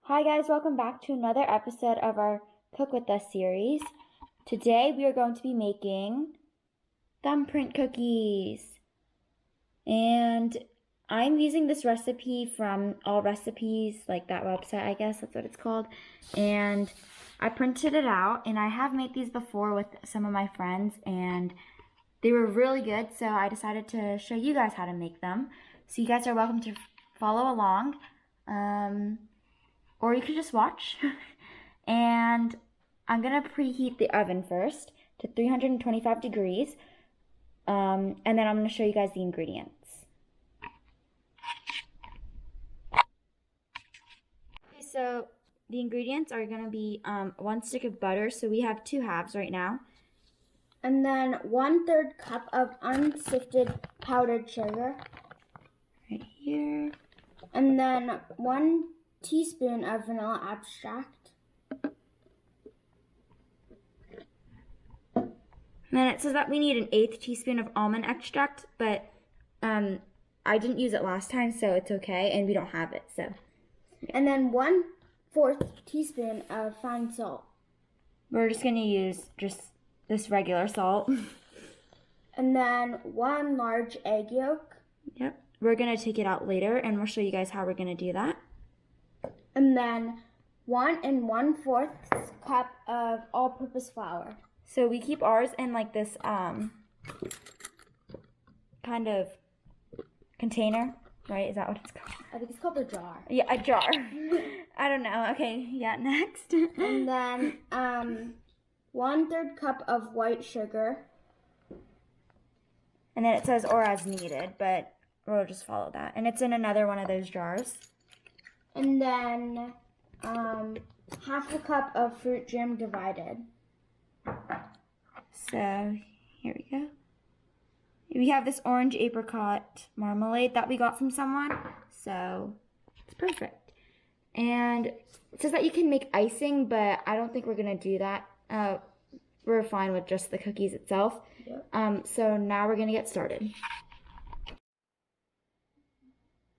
Hi guys, welcome back to another episode of our Cook With Us series. Today we are going to be making thumbprint cookies. And I'm using this recipe from All Recipes, like that website, I guess that's what it's called. And I printed it out, and I have made these before with some of my friends, and they were really good, so I decided to show you guys how to make them. So you guys are welcome to follow along. Or you could just watch. And I'm gonna preheat the oven first to 325 degrees. And then I'm gonna show you guys the ingredients. Okay, so the ingredients are gonna be 1 stick of butter. So we have 2 halves right now. And then 1/3 cup of unsifted powdered sugar. Right here. And then 1 teaspoon of vanilla extract. And then it says that we need 1/8 teaspoon of almond extract, but I didn't use it last time, so it's okay, and we don't have it, so. And then 1/4 teaspoon of fine salt. We're just gonna use just this regular salt. And then 1 large egg yolk. Yep. We're gonna take it out later, and we'll show you guys how we're gonna do that. And then 1 1/4 cup of all-purpose flour. So we keep ours in like this kind of container, right? Is that what it's called? I think it's called a jar. Yeah, a jar. I don't know. Okay, yeah, next. And then 1/3 cup of white sugar. And then it says or as needed, but we'll just follow that. And it's in another one of those jars. And then 1/2 cup of fruit jam divided. So here we go. We have this orange apricot marmalade that we got from someone, so it's perfect. And it says that you can make icing, but I don't think we're gonna do that. We're fine with just the cookies itself. Yep. So now we're gonna get started.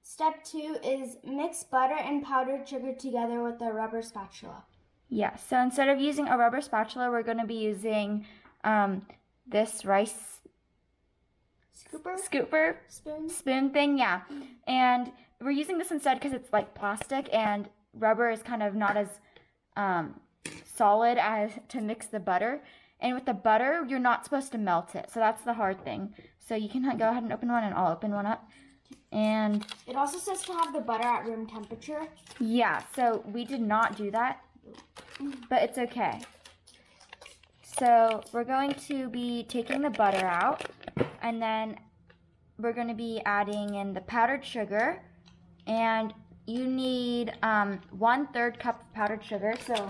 Step 2 is mix butter and powdered sugar together with a rubber spatula. Yeah, so instead of using a rubber spatula, we're going to be using this rice scooper spoon thing, yeah. And we're using this instead because it's like plastic, and rubber is kind of not as solid as to mix the butter. And with the butter, you're not supposed to melt it, so that's the hard thing. So you can go ahead and open one, and I'll open one up. And it also says to have the butter at room temperature. Yeah, so we did not do that, but it's okay. So we're going to be taking the butter out, and then we're going to be adding in the powdered sugar, and you need 1/3 cup of powdered sugar. So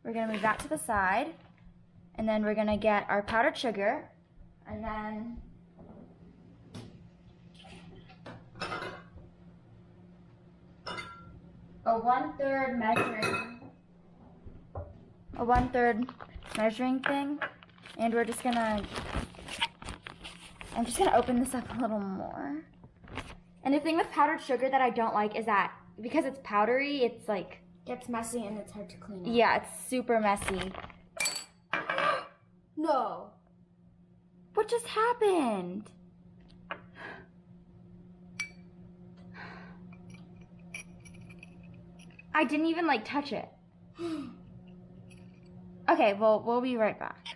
we're going to move that to the side, and then we're going to get our powdered sugar, and then a 1/3 measuring thing, and I'm just gonna open this up a little more. And the thing with powdered sugar that I don't like is that because it's powdery, it's like gets messy and it's hard to clean up. Yeah, it's super messy. No. What just happened? I didn't even like touch it. Okay, well, we'll be right back.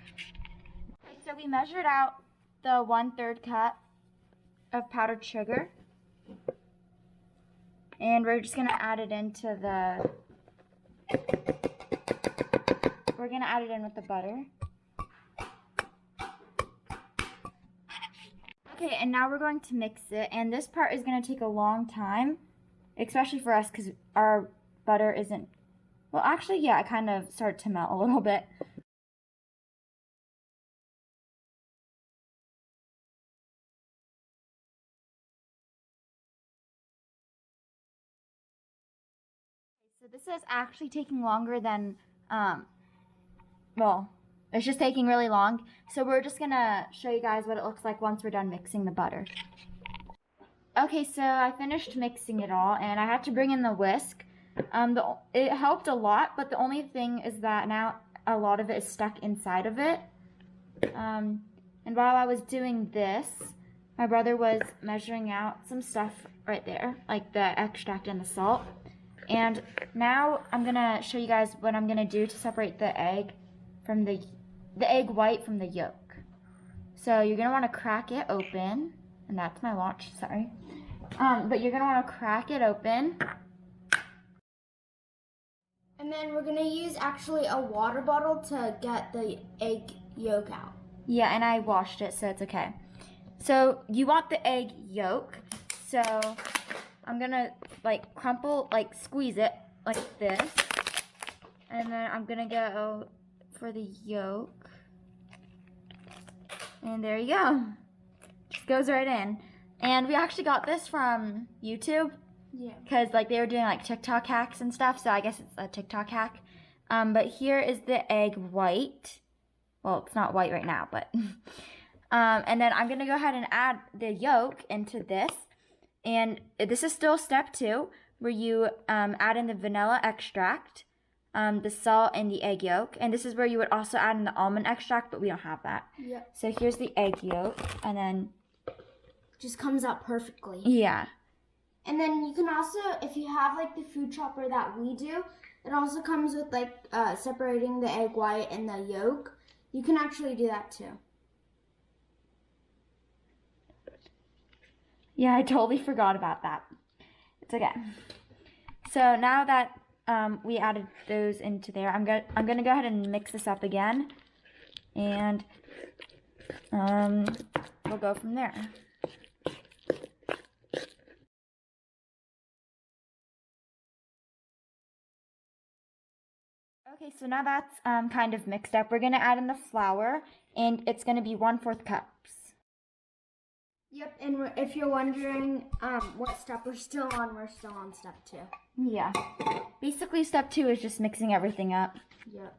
Okay, so we measured out the 1/3 cup of powdered sugar. And we're just gonna add it into we're gonna add it in with the butter. Okay, and now we're going to mix it. And this part is gonna take a long time, especially for us because our butter isn't, well, actually, yeah, it kind of started to melt a little bit. So this is actually taking longer than, well, it's just taking really long. So we're just gonna show you guys what it looks like once we're done mixing the butter. Okay, so I finished mixing it all, and I had to bring in the whisk. It helped a lot, but the only thing is that now a lot of it is stuck inside of it. And while I was doing this, my brother was measuring out some stuff right there, like the extract and the salt. And now I'm gonna show you guys what I'm gonna do to separate the egg from the egg white from the yolk. So you're gonna want to crack it open, and that's my watch. Sorry, but you're gonna want to crack it open. And then we're gonna use actually a water bottle to get the egg yolk out. Yeah, and I washed it, so it's okay. So you want the egg yolk. So I'm gonna like crumple, like squeeze it like this. And then I'm gonna go for the yolk. And there you go. Just goes right in. And we actually got this from YouTube. Yeah. Because like they were doing like TikTok hacks and stuff, so I guess it's a TikTok hack. But here is the egg white. Well, it's not white right now, but and then I'm gonna go ahead and add the yolk into this. And this is still step 2, where you add in the vanilla extract, the salt, and the egg yolk. And this is where you would also add in the almond extract, but we don't have that. Yeah. So here's the egg yolk, and then just comes out perfectly. Yeah. And then you can also, if you have like the food chopper that we do, it also comes with like separating the egg white and the yolk. You can actually do that too. Yeah, I totally forgot about that. It's okay. So now that we added those into there, I'm gonna go ahead and mix this up again, and we'll go from there. Okay, so now that's kind of mixed up. We're gonna add in the flour, and it's gonna be 1/4 cups. Yep, and if you're wondering what step we're still on step 2. Yeah. Basically, step 2 is just mixing everything up. Yep.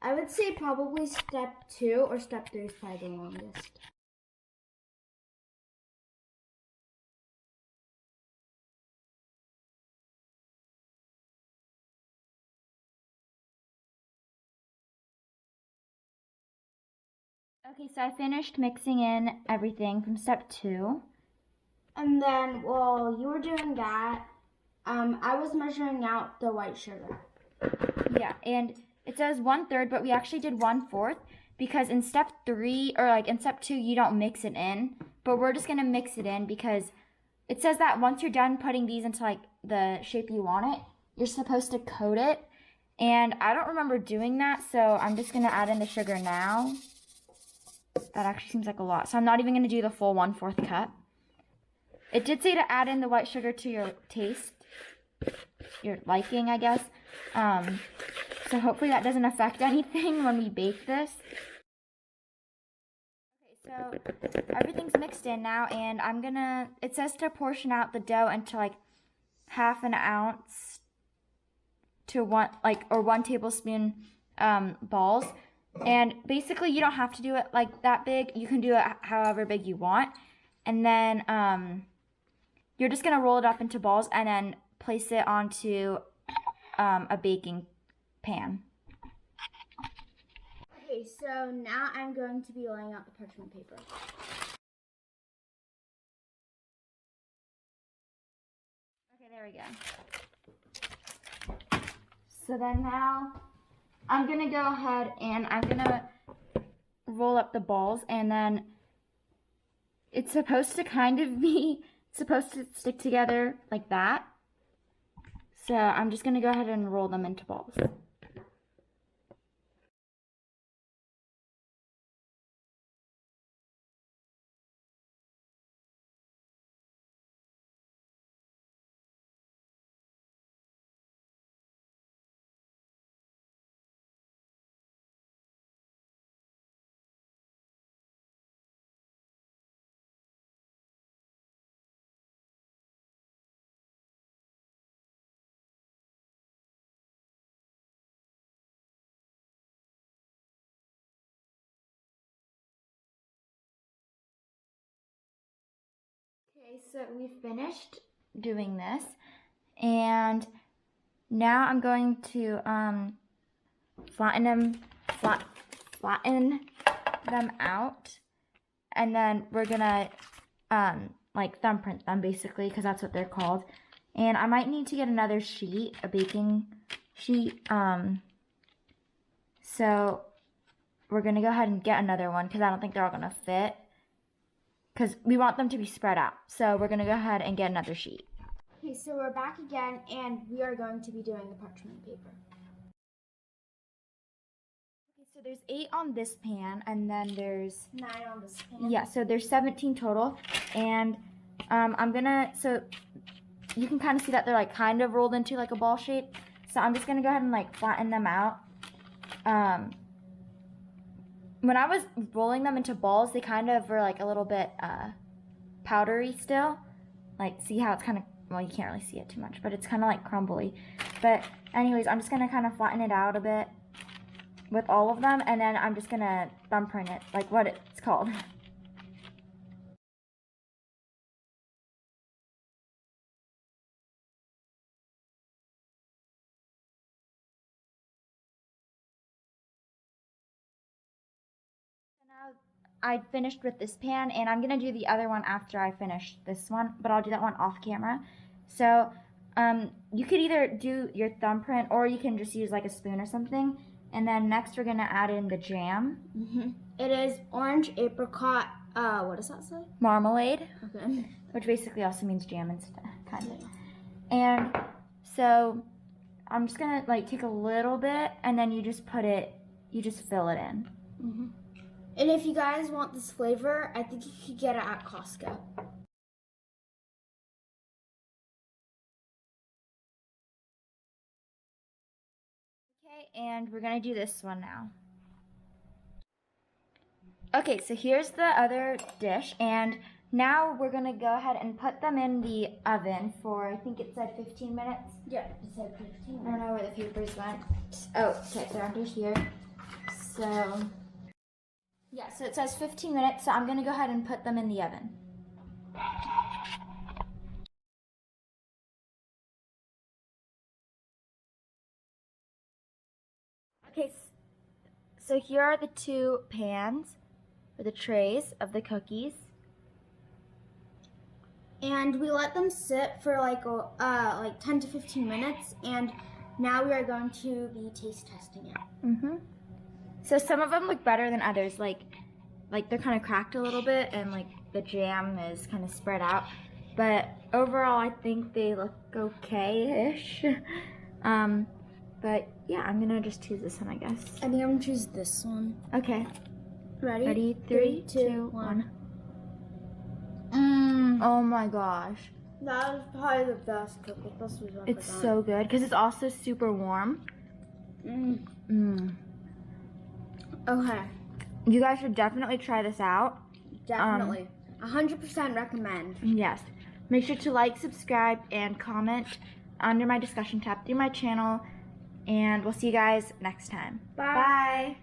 I would say probably step 2 or step 3 is probably the longest. Okay, so I finished mixing in everything from step 2. And then while you were doing that, I was measuring out the white sugar. Yeah, and it says 1/3, but we actually did 1/4 because in step 3, or like in step 2, you don't mix it in. But we're just gonna mix it in because it says that once you're done putting these into like the shape you want it, you're supposed to coat it. And I don't remember doing that, so I'm just gonna add in the sugar now. That actually seems like a lot. So I'm not even gonna do the full 1/4 cup. It did say to add in the white sugar to your taste, your liking, I guess. So hopefully that doesn't affect anything when we bake this. Okay, so everything's mixed in now, and it says to portion out the dough into like 1/2 ounce to 1 tablespoon balls. And basically you don't have to do it like that big. You can do it however big you want. And then you're just gonna roll it up into balls and then place it onto a baking pan. Okay, so now I'm going to be laying out the parchment paper. Okay, there we go. So then now I'm gonna go ahead and I'm gonna roll up the balls, and then it's supposed to kind of be supposed to stick together like that. So I'm just gonna go ahead and roll them into balls. Okay, so we finished doing this, and Now I'm going to flatten them out, and then we're gonna like thumbprint them basically, because that's what they're called. And I might need to get another sheet, a baking sheet. So we're gonna go ahead and get another one, because I don't think they're all gonna fit, because we want them to be spread out. So we're gonna go ahead and get another sheet. Okay, so we're back again, and we are going to be doing the parchment paper. Okay, so there's 8 on this pan, and then there's 9 on this pan. yeah, so there's 17 total. And I'm gonna, so you can kind of see that they're like kind of rolled into like a ball shape. So I'm just gonna go ahead and like flatten them out. When I was rolling them into balls, they kind of were like a little bit powdery still. Like, see how it's kind of, well, you can't really see it too much, but it's kind of like crumbly. But anyways, I'm just gonna kind of flatten it out a bit with all of them, and then I'm just gonna thumbprint it, like what it's called. Now I finished with this pan, and I'm gonna do the other one after I finish this one, but I'll do that one off camera. So you could either do your thumbprint, or you can just use like a spoon or something. And then next we're gonna add in the jam. It is orange apricot, what does that say? Marmalade, Okay. which basically also means jam and stuff, kind of. And so I'm just gonna like take a little bit, and then you just fill it in. And if you guys want this flavor, I think you could get it at Costco. Okay, and we're gonna do this one now. Okay, so here's the other dish, and now we're gonna go ahead and put them in the oven for, I think it said 15 minutes. Yeah, it said 15 I don't know where the papers went. Oh, okay, they're under here. So, yeah, so it says 15 minutes, so I'm gonna go ahead and put them in the oven. Okay, so here are the 2 pans, or the trays of the cookies. And we let them sit for like 10 to 15 minutes, and now we are going to be taste testing it. So some of them look better than others, like they're kind of cracked a little bit, and like the jam is kind of spread out. But overall, I think they look okay-ish. But yeah, I'm gonna just choose this one, I guess. I think I'm gonna choose this one. Okay. Ready? Ready? 3, 2, 1. Oh my gosh. That is probably the best cookie. It's so good, because it's also super warm. Okay. You guys should definitely try this out. Definitely. 100% recommend. Yes. Make sure to like, subscribe, and comment under my discussion tab through my channel. And we'll see you guys next time. Bye. Bye.